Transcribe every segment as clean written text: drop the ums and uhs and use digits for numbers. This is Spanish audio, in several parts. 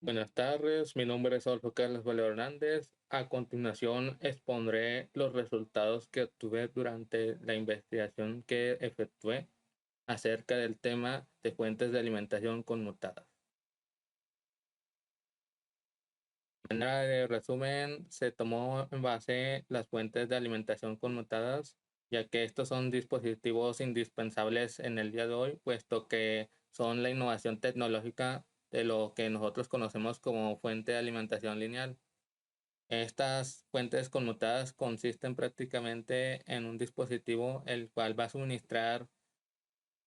Buenas tardes, mi nombre es Adolfo Carlos Valero Hernández. A continuación expondré los resultados que obtuve durante la investigación que efectué acerca del tema de fuentes de alimentación conmutadas. De manera de resumen, se tomó en base las fuentes de alimentación conmutadas, ya que estos son dispositivos indispensables en el día de hoy, puesto que son la innovación tecnológica de lo que nosotros conocemos como fuente de alimentación lineal. Estas fuentes conmutadas consisten prácticamente en un dispositivo el cual va a suministrar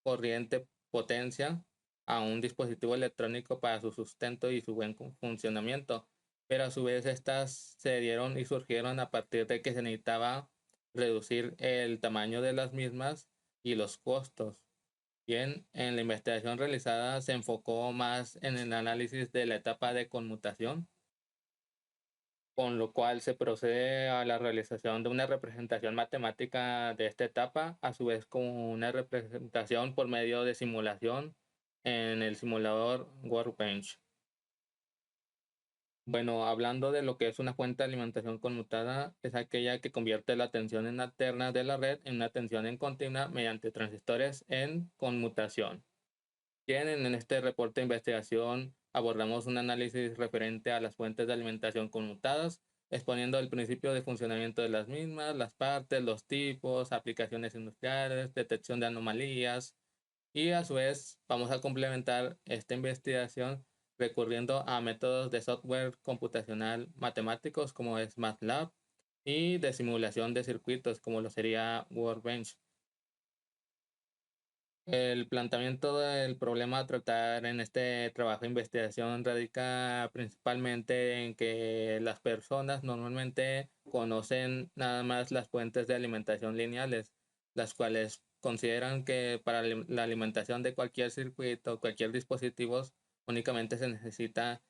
corriente potencia a un dispositivo electrónico para su sustento y su buen funcionamiento. Pero a su vez estas se dieron y surgieron a partir de que se necesitaba reducir el tamaño de las mismas y los costos. Bien, en la investigación realizada se enfocó más en el análisis de la etapa de conmutación, con lo cual se procede a la realización de una representación matemática de esta etapa, a su vez como una representación por medio de simulación en el simulador Workbench. Bueno, hablando de lo que es una fuente de alimentación conmutada, es aquella que convierte la tensión en alterna de la red en una tensión en continua mediante transistores en conmutación. Bien, en este reporte de investigación abordamos un análisis referente a las fuentes de alimentación conmutadas, exponiendo el principio de funcionamiento de las mismas, las partes, los tipos, aplicaciones industriales, detección de anomalías, y a su vez vamos a complementar esta investigación recurriendo a métodos de software computacional matemáticos como es MATLAB y de simulación de circuitos como lo sería Workbench. El planteamiento del problema a tratar en este trabajo de investigación radica principalmente en que las personas normalmente conocen nada más las fuentes de alimentación lineales, las cuales consideran que para la alimentación de cualquier circuito, cualquier dispositivo, únicamente se necesita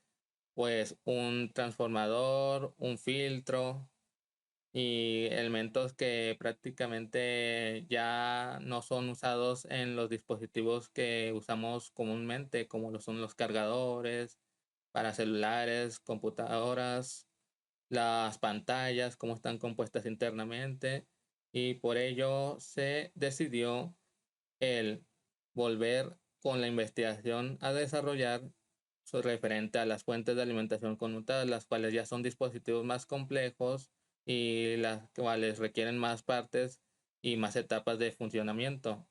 pues un transformador, un filtro y elementos que prácticamente ya no son usados en los dispositivos que usamos comúnmente, como lo son los cargadores para celulares, computadoras, las pantallas, cómo están compuestas internamente, y por ello se decidió el volver con la investigación a desarrollar referente a las fuentes de alimentación conmutadas, las cuales ya son dispositivos más complejos y las cuales requieren más partes y más etapas de funcionamiento.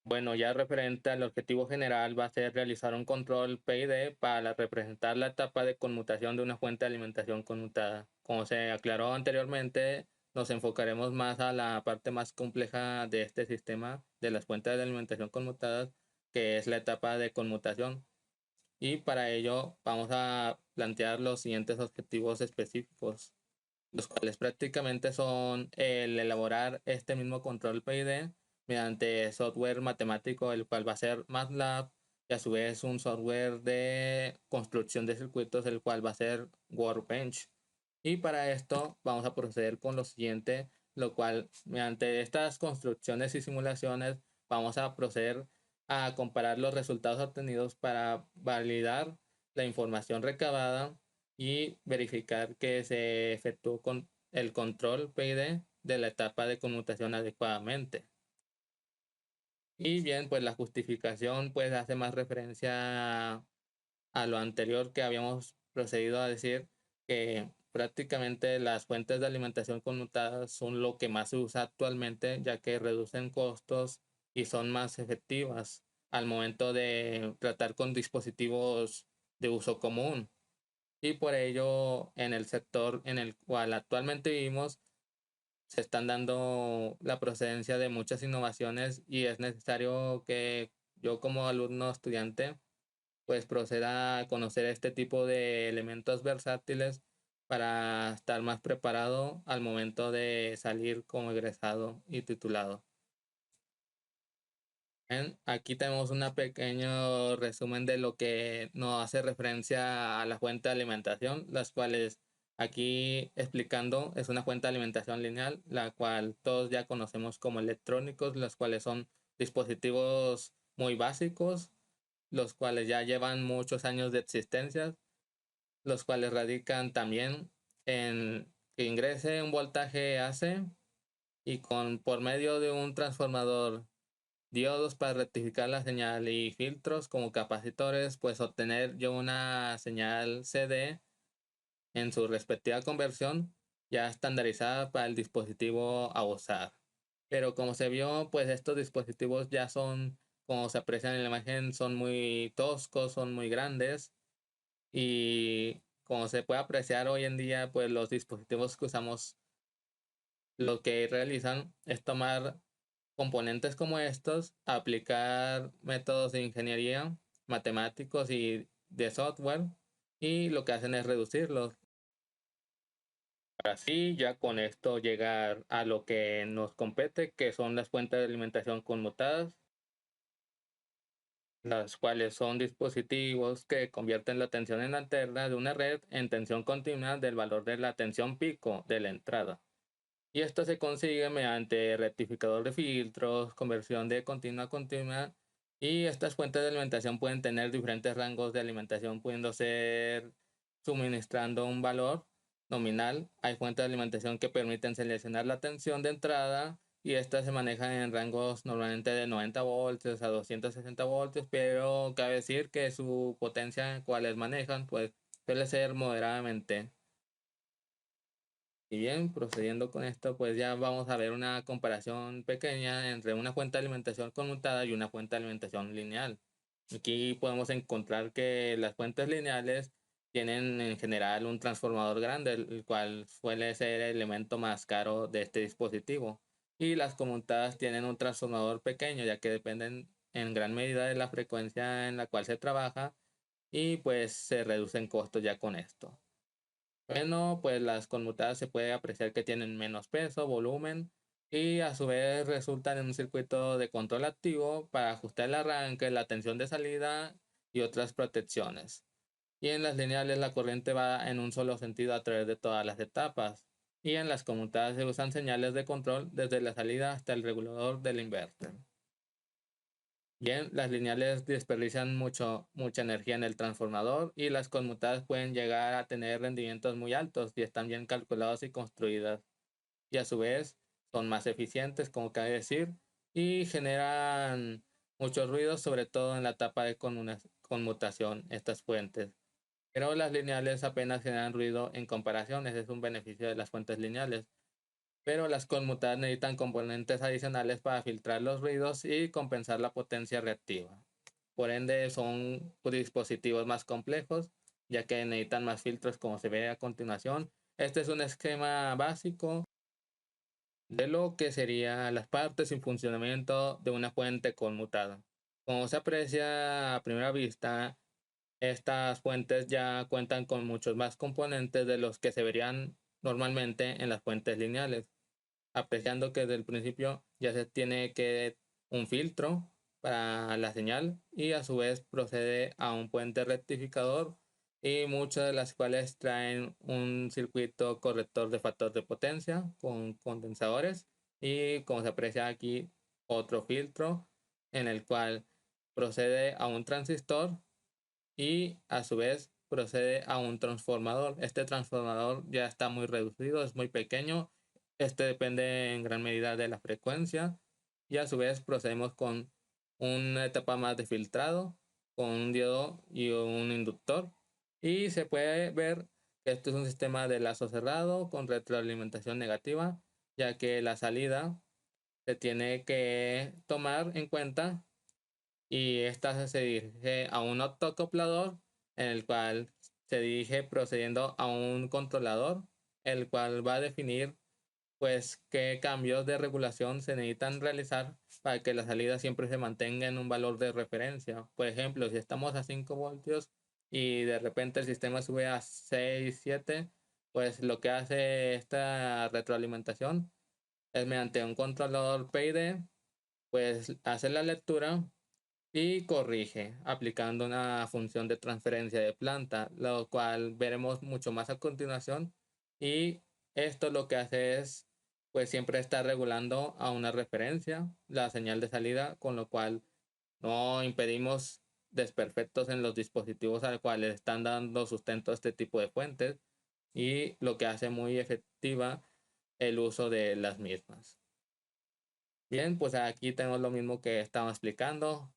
Bueno, ya referente al objetivo general va a ser realizar un control PID para representar la etapa de conmutación de una fuente de alimentación conmutada. Como se aclaró anteriormente, nos enfocaremos más a la parte más compleja de este sistema de las fuentes de alimentación conmutadas, que es la etapa de conmutación. Y para ello vamos a plantear los siguientes objetivos específicos, los cuales prácticamente son el elaborar este mismo control PID mediante software matemático, el cual va a ser MATLAB, y a su vez un software de construcción de circuitos, el cual va a ser Workbench. Y para esto vamos a proceder con lo siguiente, lo cual mediante estas construcciones y simulaciones vamos a proceder a comparar los resultados obtenidos para validar la información recabada y verificar que se efectuó con el control PID de la etapa de conmutación adecuadamente. Y bien, pues la justificación pues hace más referencia a lo anterior que habíamos procedido a decir, que prácticamente las fuentes de alimentación conmutadas son lo que más se usa actualmente, ya que reducen costos y son más efectivas al momento de tratar con dispositivos de uso común. Y por ello, en el sector en el cual actualmente vivimos, se están dando la procedencia de muchas innovaciones y es necesario que yo como alumno estudiante pues proceda a conocer este tipo de elementos versátiles para estar más preparado al momento de salir como egresado y titulado. Bien, aquí tenemos un pequeño resumen de lo que nos hace referencia a la fuente de alimentación, las cuales aquí explicando es una fuente de alimentación lineal, la cual todos ya conocemos como electrónicos, las cuales son dispositivos muy básicos los cuales ya llevan muchos años de existencia, los cuales radican también en que ingrese un voltaje AC y por medio de un transformador, diodos para rectificar la señal y filtros como capacitores, pues obtener yo una señal CD en su respectiva conversión ya estandarizada para el dispositivo a usar. Pero como se vio, pues estos dispositivos ya son, como se aprecia en la imagen, son muy toscos, son muy grandes y como se puede apreciar hoy en día, pues los dispositivos que usamos lo que realizan es tomar componentes como estos, aplicar métodos de ingeniería, matemáticos y de software, y lo que hacen es reducirlos. Así ya con esto llegar a lo que nos compete, que son las fuentes de alimentación conmutadas, las cuales son dispositivos que convierten la tensión en alterna de una red en tensión continua del valor de la tensión pico de la entrada. Y esto se consigue mediante rectificador de filtros, conversión de continua a continua. Y estas fuentes de alimentación pueden tener diferentes rangos de alimentación, pudiendo ser suministrando un valor nominal. Hay fuentes de alimentación que permiten seleccionar la tensión de entrada y estas se manejan en rangos normalmente de 90 voltios a 260 voltios, pero cabe decir que su potencia, cuales manejan, pues suele ser moderadamente. Y bien, procediendo con esto, pues ya vamos a ver una comparación pequeña entre una fuente de alimentación conmutada y una fuente de alimentación lineal. Aquí podemos encontrar que las fuentes lineales tienen en general un transformador grande, el cual suele ser el elemento más caro de este dispositivo. Y las conmutadas tienen un transformador pequeño, ya que dependen en gran medida de la frecuencia en la cual se trabaja y pues se reducen costos ya con esto. Bueno, pues las conmutadas se puede apreciar que tienen menos peso, volumen y a su vez resultan en un circuito de control activo para ajustar el arranque, la tensión de salida y otras protecciones. Y en las lineales la corriente va en un solo sentido a través de todas las etapas. Y en las conmutadas se usan señales de control desde la salida hasta el regulador del inverter. Bien, las lineales desperdician mucha energía en el transformador y las conmutadas pueden llegar a tener rendimientos muy altos y están bien calculados y construidas. Y a su vez son más eficientes, como cabe decir, y generan muchos ruidos, sobre todo en la etapa de conmutación, estas fuentes. Pero las lineales apenas generan ruido en comparación, ese es un beneficio de las fuentes lineales, pero las conmutadas necesitan componentes adicionales para filtrar los ruidos y compensar la potencia reactiva. Por ende, son dispositivos más complejos, ya que necesitan más filtros como se ve a continuación. Este es un esquema básico de lo que serían las partes y funcionamiento de una fuente conmutada. Como se aprecia a primera vista, estas fuentes ya cuentan con muchos más componentes de los que se verían normalmente en las fuentes lineales, apreciando que desde el principio ya se tiene que un filtro para la señal y a su vez procede a un puente rectificador y muchas de las cuales traen un circuito corrector de factor de potencia con condensadores y como se aprecia aquí otro filtro en el cual procede a un transistor y a su vez procede a un transformador. Este transformador ya está muy reducido, es muy pequeño. Este depende en gran medida de la frecuencia y a su vez procedemos con una etapa más de filtrado, con un diodo y un inductor. Y se puede ver que esto es un sistema de lazo cerrado con retroalimentación negativa, ya que la salida se tiene que tomar en cuenta y esta se dirige a un octocoplador en el cual se dirige procediendo a un controlador, el cual va a definir pues qué cambios de regulación se necesitan realizar para que la salida siempre se mantenga en un valor de referencia. Por ejemplo, si estamos a 5 voltios y de repente el sistema sube a 6 7, pues lo que hace esta retroalimentación es mediante un controlador PID, pues hace la lectura y corrige aplicando una función de transferencia de planta, lo cual veremos mucho más a continuación. Y esto lo que hace es, pues siempre está regulando a una referencia la señal de salida, con lo cual no impedimos desperfectos en los dispositivos al cual le están dando sustento a este tipo de fuentes, y lo que hace muy efectiva el uso de las mismas. Bien, pues aquí tenemos lo mismo que estamos explicando.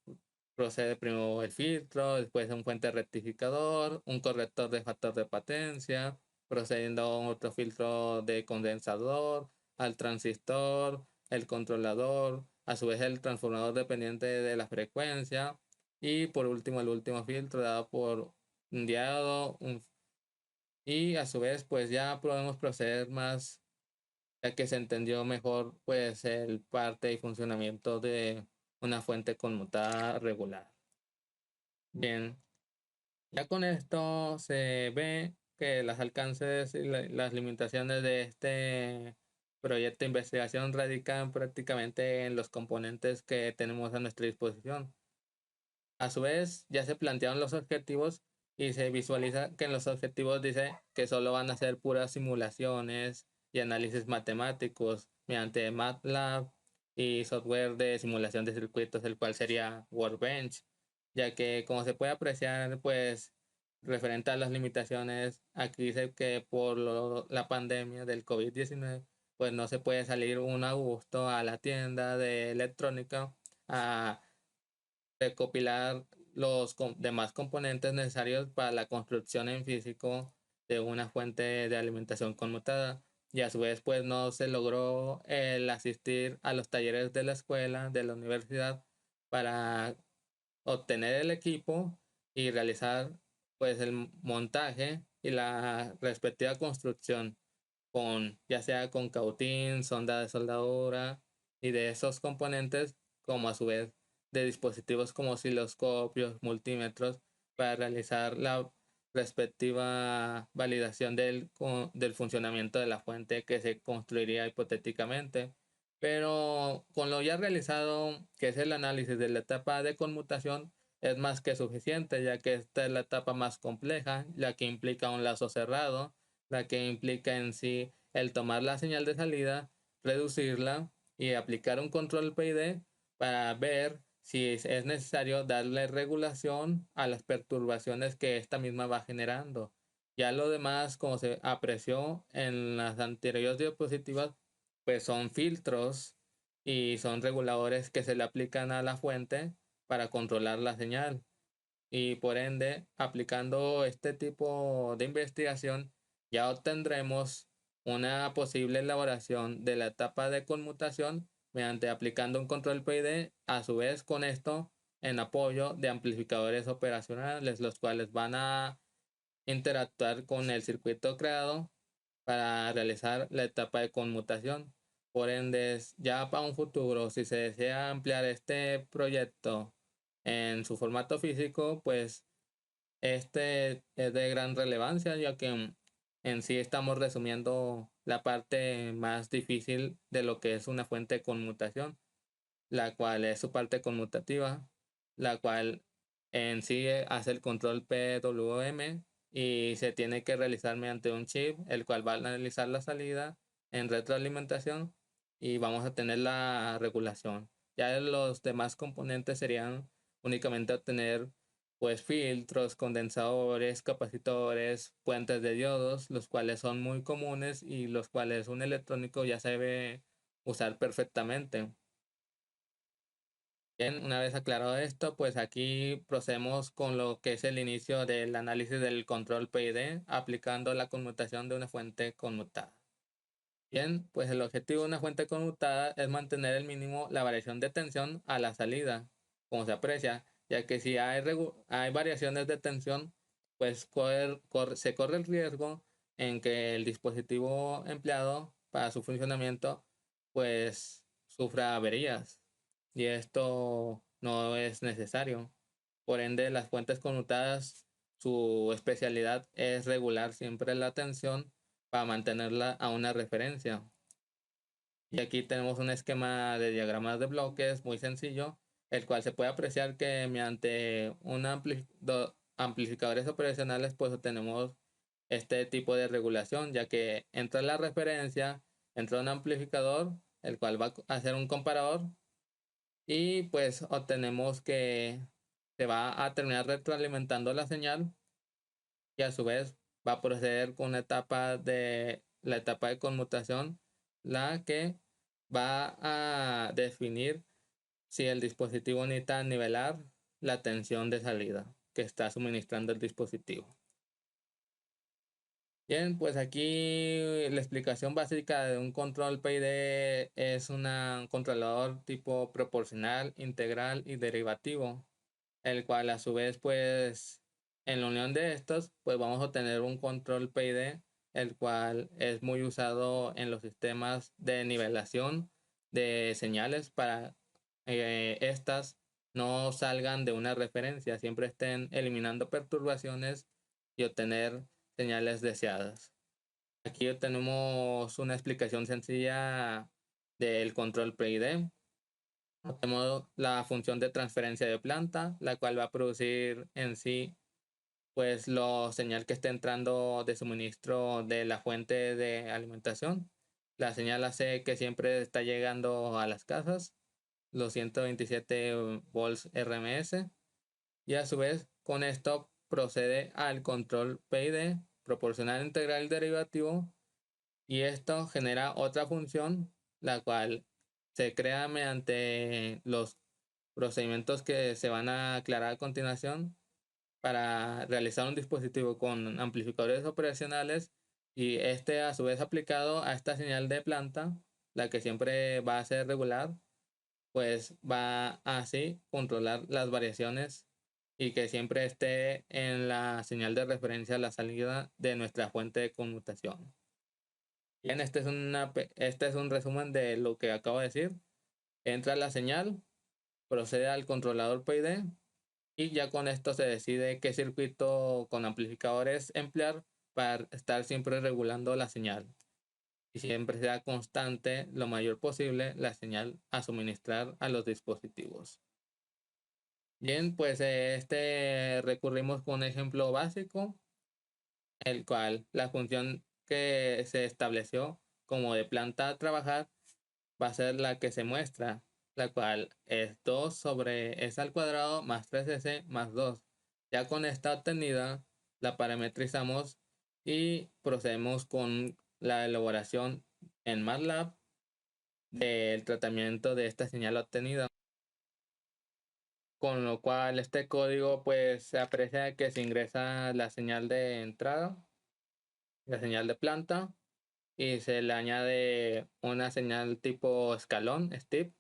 Procede primero el filtro, después un puente rectificador, un corrector de factor de potencia, procediendo a otro filtro de condensador, al transistor, el controlador, a su vez el transformador dependiente de la frecuencia, y por último el último filtro dado por un diodo, y a su vez pues ya podemos proceder más, ya que se entendió mejor pues el parte y funcionamiento de una fuente conmutada regular. Bien, ya con esto se ve que los alcances y las limitaciones de este proyecto de investigación radican prácticamente en los componentes que tenemos a nuestra disposición. A su vez, ya se plantearon los objetivos y se visualiza que en los objetivos dice que solo van a ser puras simulaciones y análisis matemáticos mediante MATLAB y software de simulación de circuitos, el cual sería Workbench, ya que como se puede apreciar, pues referente a las limitaciones, aquí dice que por la pandemia del COVID-19, pues no se puede salir un a gusto a la tienda de electrónica a recopilar los demás componentes necesarios para la construcción en físico de una fuente de alimentación conmutada, y a su vez pues no se logró el asistir a los talleres de la escuela, de la universidad, para obtener el equipo y realizar pues el montaje y la respectiva construcción con ya sea con cautín, sonda de soldadura y de esos componentes, como a su vez de dispositivos como osciloscopios, multímetros, para realizar la respectiva validación del funcionamiento de la fuente que se construiría hipotéticamente. Pero con lo ya realizado, que es el análisis de la etapa de conmutación, es más que suficiente, ya que esta es la etapa más compleja, la que implica un lazo cerrado, la que implica en sí el tomar la señal de salida, reducirla y aplicar un control PID para ver si es necesario darle regulación a las perturbaciones que esta misma va generando. Ya lo demás, como se apreció en las anteriores diapositivas, pues son filtros y son reguladores que se le aplican a la fuente para controlar la señal. Y por ende, aplicando este tipo de investigación, ya obtendremos una posible elaboración de la etapa de conmutación mediante aplicando un control PID, a su vez con esto en apoyo de amplificadores operacionales, los cuales van a interactuar con el circuito creado para realizar la etapa de conmutación. Por ende, ya para un futuro, si se desea ampliar este proyecto en su formato físico, pues este es de gran relevancia, ya que en sí estamos resumiendo la parte más difícil de lo que es una fuente de conmutación, la cual es su parte conmutativa, la cual en sí hace el control PWM y se tiene que realizar mediante un chip, el cual va a analizar la salida en retroalimentación y vamos a tener la regulación. Ya los demás componentes serían únicamente obtener pues filtros, condensadores, capacitores, puentes de diodos, los cuales son muy comunes y los cuales un electrónico ya sabe usar perfectamente. Bien, una vez aclarado esto, pues aquí procedemos con lo que es el inicio del análisis del control PID aplicando la conmutación de una fuente conmutada. Bien, pues el objetivo de una fuente conmutada es mantener el mínimo la variación de tensión a la salida, como se aprecia, ya que si hay variaciones de tensión, pues se corre el riesgo en que el dispositivo empleado para su funcionamiento pues sufra averías, y esto no es necesario. Por ende, las fuentes conmutadas, su especialidad es regular siempre la tensión para mantenerla a una referencia. Y aquí tenemos un esquema de diagramas de bloques muy sencillo, el cual se puede apreciar que mediante amplificadores operacionales pues obtenemos este tipo de regulación, ya que entra la referencia, entra un amplificador, el cual va a hacer un comparador, y pues obtenemos que se va a terminar retroalimentando la señal y a su vez va a proceder con la etapa de conmutación, la que va a definir si el dispositivo necesita nivelar la tensión de salida que está suministrando el dispositivo. Bien, pues aquí la explicación básica de un control PID es un controlador tipo proporcional, integral y derivativo, el cual a su vez pues en la unión de estos pues vamos a obtener un control PID, el cual es muy usado en los sistemas de nivelación de señales para estas no salgan de una referencia, siempre estén eliminando perturbaciones y obtener señales deseadas. Aquí tenemos una explicación sencilla del control PID. Tenemos la función de transferencia de planta, la cual va a producir en sí pues la señal que esté entrando de suministro de la fuente de alimentación. La señal AC que siempre está llegando a las casas, los 127 volts RMS, y a su vez con esto procede al control PID proporcional, integral y derivativo, y esto genera otra función la cual se crea mediante los procedimientos que se van a aclarar a continuación para realizar un dispositivo con amplificadores operacionales, y este a su vez aplicado a esta señal de planta, la que siempre va a ser regular, pues va a así controlar las variaciones y que siempre esté en la señal de referencia a la salida de nuestra fuente de conmutación. Bien, este es un resumen de lo que acabo de decir. Entra la señal, procede al controlador PID y ya con esto se decide qué circuito con amplificadores emplear para estar siempre regulando la señal y siempre sea constante lo mayor posible la señal a suministrar a los dispositivos. Bien, pues recurrimos con un ejemplo básico, el cual la función que se estableció como de planta a trabajar va a ser la que se muestra, la cual es 2 sobre s al cuadrado más 3s más 2. Ya con esta obtenida, la parametrizamos y procedemos con la elaboración en MATLAB del tratamiento de esta señal obtenida. Con lo cual este código pues se aprecia que se ingresa la señal de entrada, la señal de planta, y se le añade una señal tipo escalón, step,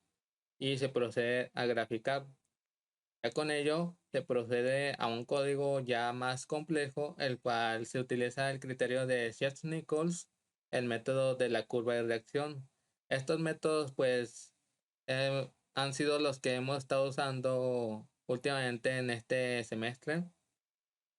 y se procede a graficar. Ya con ello se procede a un código ya más complejo, el cual se utiliza el criterio de Schertz-Nichols, el método de la curva de reacción. Estos métodos pues han sido los que hemos estado usando últimamente en este semestre,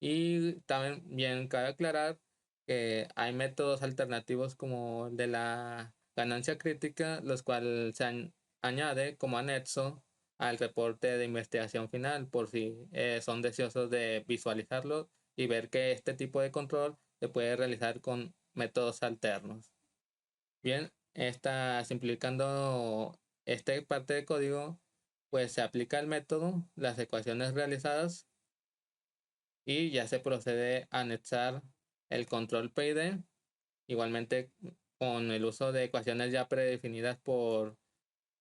y también bien cabe aclarar que hay métodos alternativos como el de la ganancia crítica, los cuales se añade como anexo al reporte de investigación final por si son deseosos de visualizarlo y ver que este tipo de control se puede realizar con métodos alternos. Bien, simplificando esta parte de código, pues se aplica el método, las ecuaciones realizadas, y ya se procede a anexar el control PID, igualmente con el uso de ecuaciones ya predefinidas por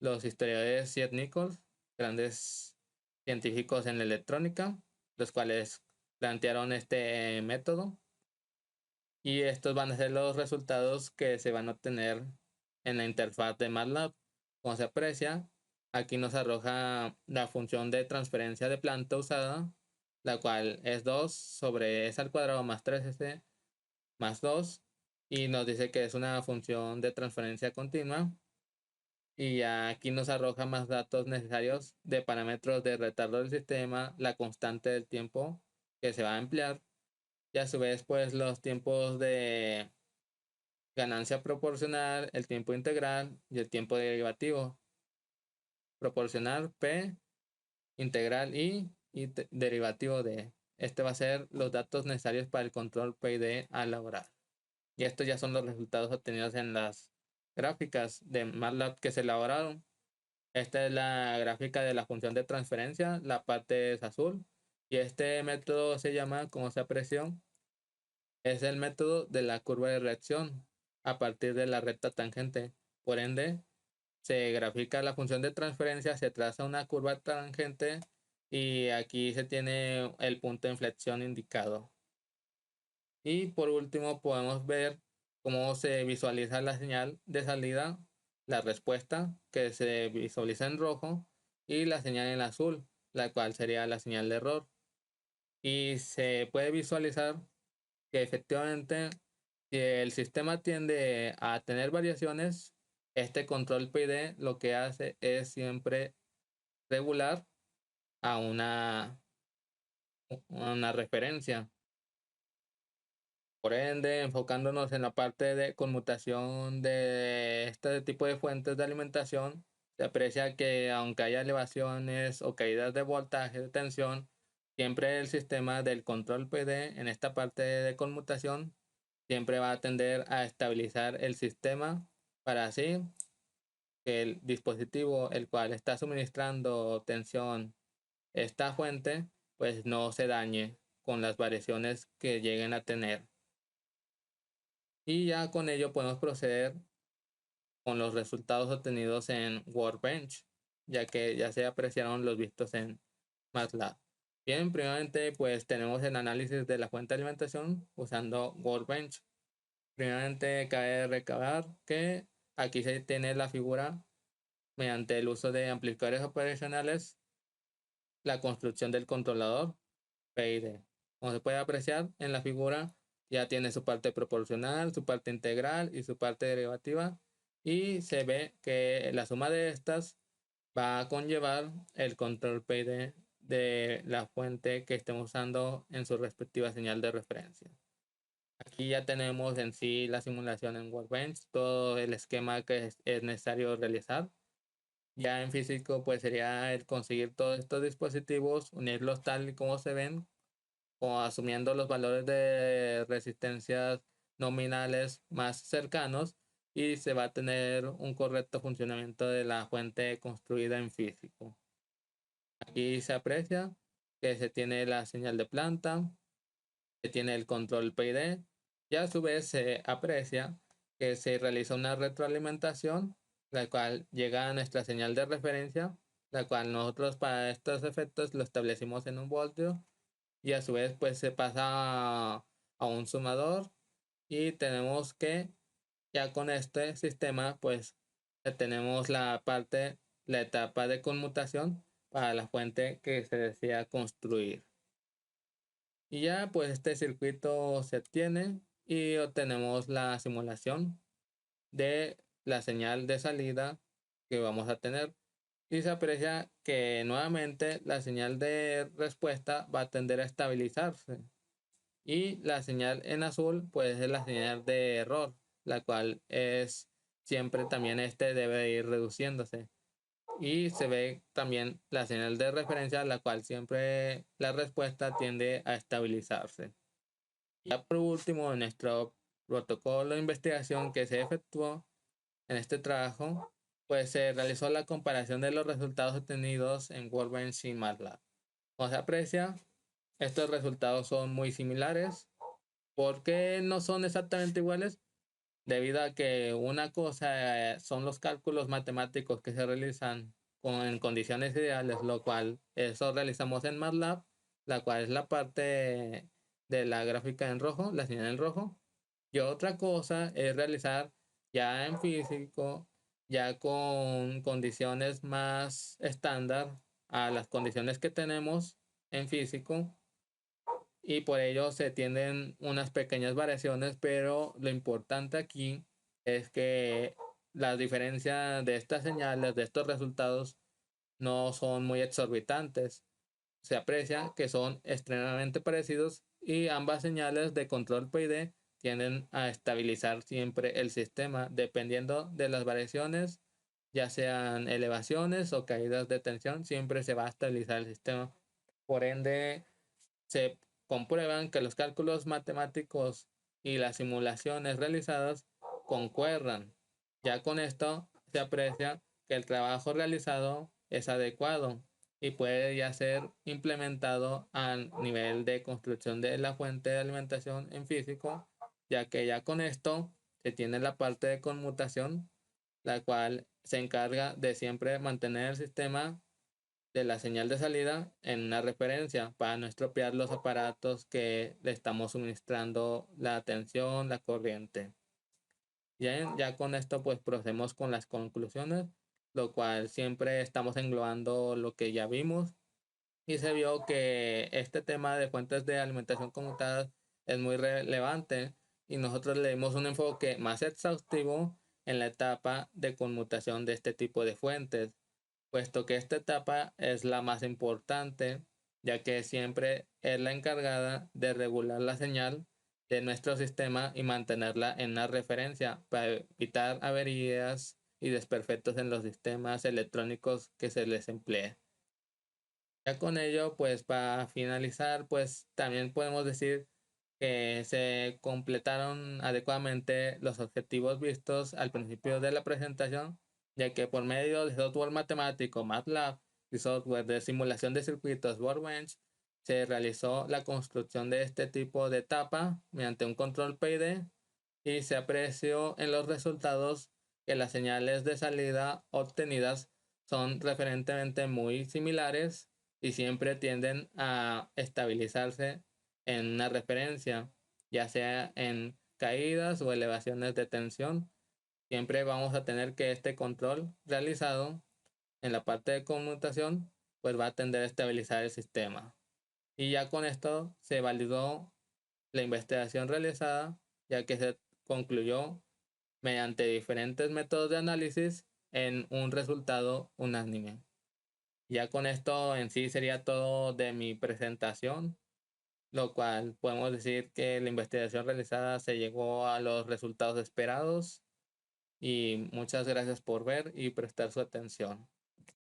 los historiadores Schertz-Nichols, grandes científicos en la electrónica, los cuales plantearon este método, y estos van a ser los resultados que se van a obtener en la interfaz de MATLAB. Como se aprecia, aquí nos arroja la función de transferencia de planta usada, la cual es 2 sobre s al cuadrado más 3s más 2, y nos dice que es una función de transferencia continua, y aquí nos arroja más datos necesarios de parámetros de retardo del sistema, la constante del tiempo que se va a emplear, y a su vez pues los tiempos de ganancia proporcional, el tiempo integral y el tiempo derivativo. Proporcional P, integral y derivativo de. Este va a ser los datos necesarios para el control PID a elaborar. Y estos ya son los resultados obtenidos en las gráficas de MATLAB que se elaboraron. Esta es la gráfica de la función de transferencia, la parte es azul. Y este método se llama, como se apreció, es el método de la curva de reacción a partir de la recta tangente. Por ende, se grafica la función de transferencia, se traza una curva tangente y aquí se tiene el punto de inflexión indicado. Y por último podemos ver cómo se visualiza la señal de salida, la respuesta que se visualiza en rojo y la señal en azul, la cual sería la señal de error. Y se puede visualizar que efectivamente si el sistema tiende a tener variaciones, este control PID lo que hace es siempre regular a una referencia. Por ende, enfocándonos en la parte de conmutación de este tipo de fuentes de alimentación, se aprecia que aunque haya elevaciones o caídas de voltaje, de tensión, siempre el sistema del control PD en esta parte de conmutación siempre va a tender a estabilizar el sistema para así que el dispositivo el cual está suministrando tensión esta fuente pues no se dañe con las variaciones que lleguen a tener. Y ya con ello podemos proceder con los resultados obtenidos en Workbench, ya que ya se apreciaron los vistos en MATLAB. Bien, primeramente pues tenemos el análisis de la fuente de alimentación usando Workbench. Primeramente cabe recabar que aquí se tiene la figura mediante el uso de amplificadores operacionales, la construcción del controlador PID. Como se puede apreciar en la figura, ya tiene su parte proporcional, su parte integral y su parte derivativa. Y se ve que la suma de estas va a conllevar el control PID de la fuente que estemos usando en su respectiva señal de referencia. Aquí ya tenemos en sí la simulación en Workbench, todo el esquema que es necesario realizar. Ya en físico pues sería el conseguir todos estos dispositivos, unirlos tal y como se ven, o asumiendo los valores de resistencias nominales más cercanos y se va a tener un correcto funcionamiento de la fuente construida en físico. Aquí se aprecia que se tiene la señal de planta, se tiene el control PID y a su vez se aprecia que se realiza una retroalimentación, la cual llega a nuestra señal de referencia, la cual nosotros para estos efectos lo establecimos en un voltio y a su vez pues se pasa a un sumador y tenemos que ya con este sistema pues tenemos la etapa de conmutación para la fuente que se desea construir. Y ya pues este circuito se obtiene y obtenemos la simulación de la señal de salida que vamos a tener. Y se aprecia que nuevamente la señal de respuesta va a tender a estabilizarse. Y la señal en azul pues es la señal de error, la cual es siempre también debe ir reduciéndose. Y se ve también la señal de referencia, la cual siempre la respuesta tiende a estabilizarse. Ya por último, en nuestro protocolo de investigación que se efectuó en este trabajo, pues se realizó la comparación de los resultados obtenidos en Workbench y MATLAB. Como se aprecia, estos resultados son muy similares. ¿Por qué no son exactamente iguales? Debido a que una cosa son los cálculos matemáticos que se realizan en condiciones ideales, lo cual eso realizamos en MATLAB, la cual es la parte de la gráfica en rojo, la señal en rojo. Y otra cosa es realizar ya en físico, ya con condiciones más estándar a las condiciones que tenemos en físico, y por ello se tienden unas pequeñas variaciones, pero lo importante aquí es que la diferencia de estas señales, de estos resultados, no son muy exorbitantes. Se aprecia que son extremadamente parecidos y ambas señales de control PID tienden a estabilizar siempre el sistema dependiendo de las variaciones, ya sean elevaciones o caídas de tensión, siempre se va a estabilizar el sistema. Por ende, se comprueban que los cálculos matemáticos y las simulaciones realizadas concuerdan. Ya con esto se aprecia que el trabajo realizado es adecuado y puede ya ser implementado a nivel de construcción de la fuente de alimentación en físico, ya que ya con esto se tiene la parte de conmutación, la cual se encarga de siempre mantener el sistema de la señal de salida en una referencia para no estropear los aparatos que le estamos suministrando la tensión, la corriente. Ya con esto pues procedemos con las conclusiones, lo cual siempre estamos englobando lo que ya vimos y se vio que este tema de fuentes de alimentación conmutadas es muy relevante y nosotros le dimos un enfoque más exhaustivo en la etapa de conmutación de este tipo de fuentes, puesto que esta etapa es la más importante, ya que siempre es la encargada de regular la señal de nuestro sistema y mantenerla en una referencia para evitar averías y desperfectos en los sistemas electrónicos que se les emplee. Ya con ello, pues para finalizar, pues también podemos decir que se completaron adecuadamente los objetivos vistos al principio de la presentación, ya que por medio de software matemático MATLAB y software de simulación de circuitos Workbench, se realizó la construcción de este tipo de etapa mediante un control PID y se apreció en los resultados que las señales de salida obtenidas son referentemente muy similares y siempre tienden a estabilizarse en una referencia, ya sea en caídas o elevaciones de tensión. Siempre vamos a tener que este control realizado en la parte de conmutación pues va a tender a estabilizar el sistema. Y ya con esto se validó la investigación realizada, ya que se concluyó mediante diferentes métodos de análisis en un resultado unánime. Ya con esto en sí sería todo de mi presentación, lo cual podemos decir que la investigación realizada se llegó a los resultados esperados y muchas gracias por ver y prestar su atención.